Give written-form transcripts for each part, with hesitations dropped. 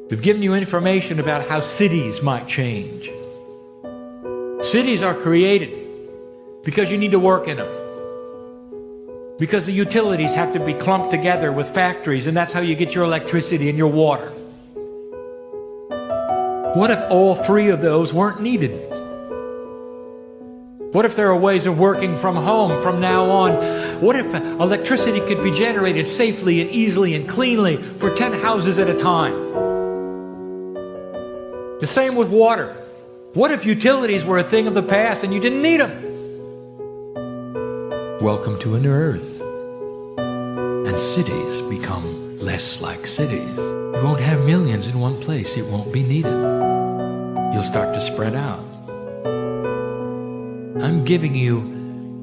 We've given you information about how cities might change. Cities are created because you need to work in them. Because the utilities have to be clumped together with factories, and that's how you get your electricity and your water. What if all three of those weren't needed? What if there are ways of working from home from now on? What if electricity could be generated safely and easily and cleanly for 10 houses at a time? The same with water. What if utilities were a thing of the past and you didn't need them? Welcome to a new earth. And cities become less like cities. You won't have millions in one place. It won't be needed. You'll start to spread out. I'm giving you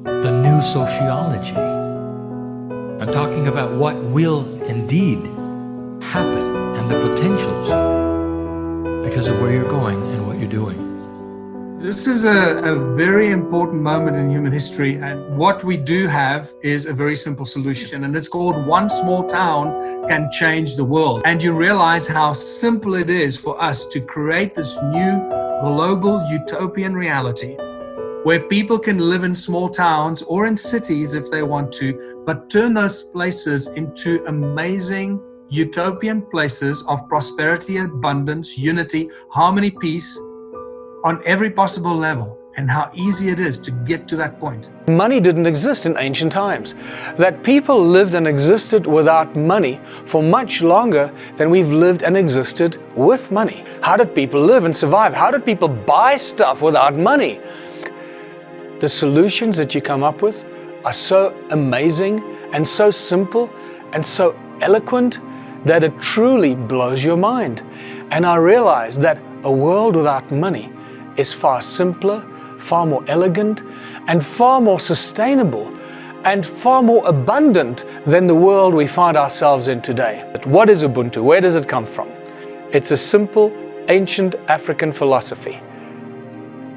the new sociology. I'm talking about what will indeed happen and the potentials because of where you're going and what you're doing. This is a very important moment in human history, and what we do have is a very simple solution, and it's called one small town can change the world. And you realize how simple it is for us to create this new global utopian reality where people can live in small towns or in cities if they want to, but turn those places into amazing utopian places of prosperity, abundance, unity, harmony, peace on every possible level, and how easy it is to get to that point. Money didn't exist in ancient times. That people lived and existed without money for much longer than we've lived and existed with money. How did people live and survive? How did people buy stuff without money? The solutions that you come up with are so amazing and so simple and so eloquent that it truly blows your mind. And I realize that a world without money is far simpler, far more elegant, and far more sustainable, and far more abundant than the world we find ourselves in today. But what is Ubuntu? Where does it come from? It's a simple, ancient African philosophy.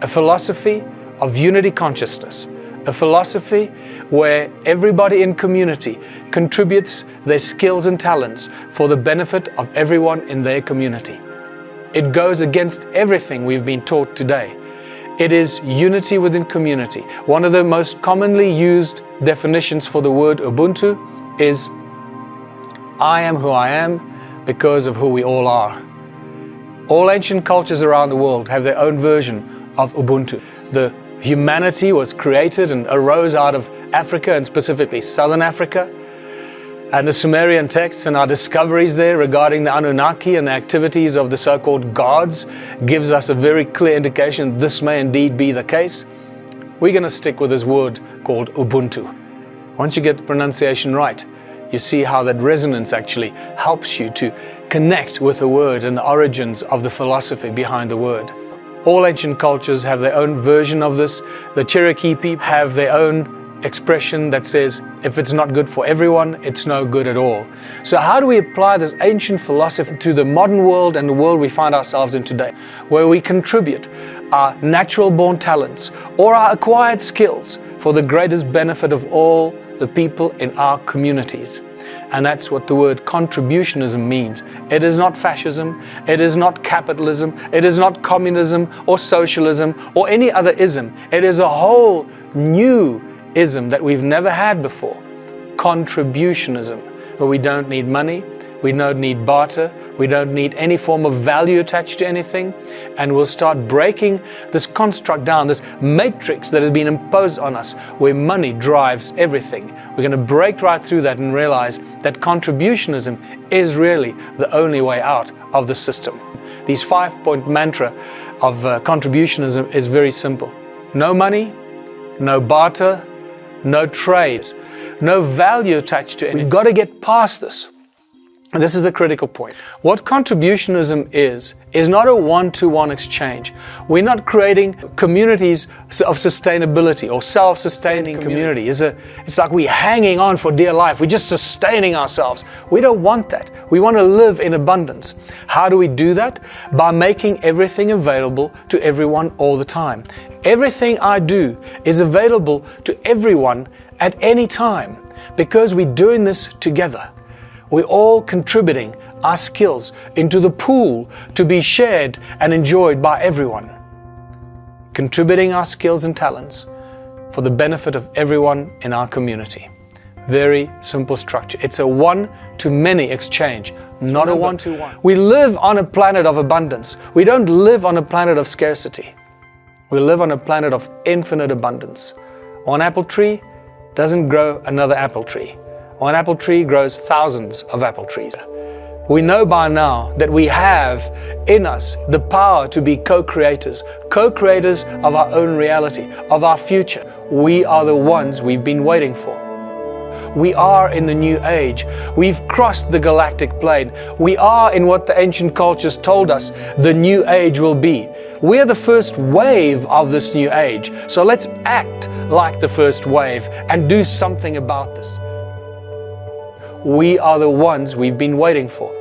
A philosophy of unity consciousness. A philosophy where everybody in community contributes their skills and talents for the benefit of everyone in their community. It goes against everything we've been taught today. It is unity within community. One of the most commonly used definitions for the word Ubuntu is, I am who I am because of who we all are. All ancient cultures around the world have their own version of Ubuntu. The humanity was created and arose out of Africa, and specifically Southern Africa. And the Sumerian texts and our discoveries there regarding the Anunnaki and the activities of the so-called gods gives us a very clear indication this may indeed be the case. We're going to stick with this word called Ubuntu. Once you get the pronunciation right, you see how that resonance actually helps you to connect with the word and the origins of the philosophy behind the word. All ancient cultures have their own version of this. The Cherokee people have their own expression that says, if it's not good for everyone, it's no good at all. So how do we apply this ancient philosophy to the modern world and the world we find ourselves in today, where we contribute our natural born talents or our acquired skills for the greatest benefit of all the people in our communities? And that's what the word contributionism means. It is not fascism, it is not capitalism, it is not communism or socialism or any other ism. It is a whole new ism that we've never had before. Contributionism, where we don't need money, we don't need barter, we don't need any form of value attached to anything, and we'll start breaking this construct down, this matrix that has been imposed on us, where money drives everything. We're going to break right through that and realize that contributionism is really the only way out of the system. These 5-point mantra of contributionism is very simple. No money, no barter, no trades, no value attached to it. We've got to get past this. And this is the critical point. What contributionism is not a one-to-one exchange. We're not creating communities of sustainability or self-sustaining community. It's like we're hanging on for dear life. We're just sustaining ourselves. We don't want that. We want to live in abundance. How do we do that? By making everything available to everyone all the time. Everything I do is available to everyone at any time because we're doing this together. We're all contributing our skills into the pool to be shared and enjoyed by everyone. Contributing our skills and talents for the benefit of everyone in our community. Very simple structure. It's a one-to-many exchange, not a one-to-one. We live on a planet of abundance. We don't live on a planet of scarcity. We live on a planet of infinite abundance. One apple tree doesn't grow another apple tree. One apple tree grows thousands of apple trees. We know by now that we have in us the power to be co-creators of our own reality, of our future. We are the ones we've been waiting for. We are in the new age. We've crossed the galactic plane. We are in what the ancient cultures told us the new age will be. We're the first wave of this new age. So let's act like the first wave and do something about this. We are the ones we've been waiting for.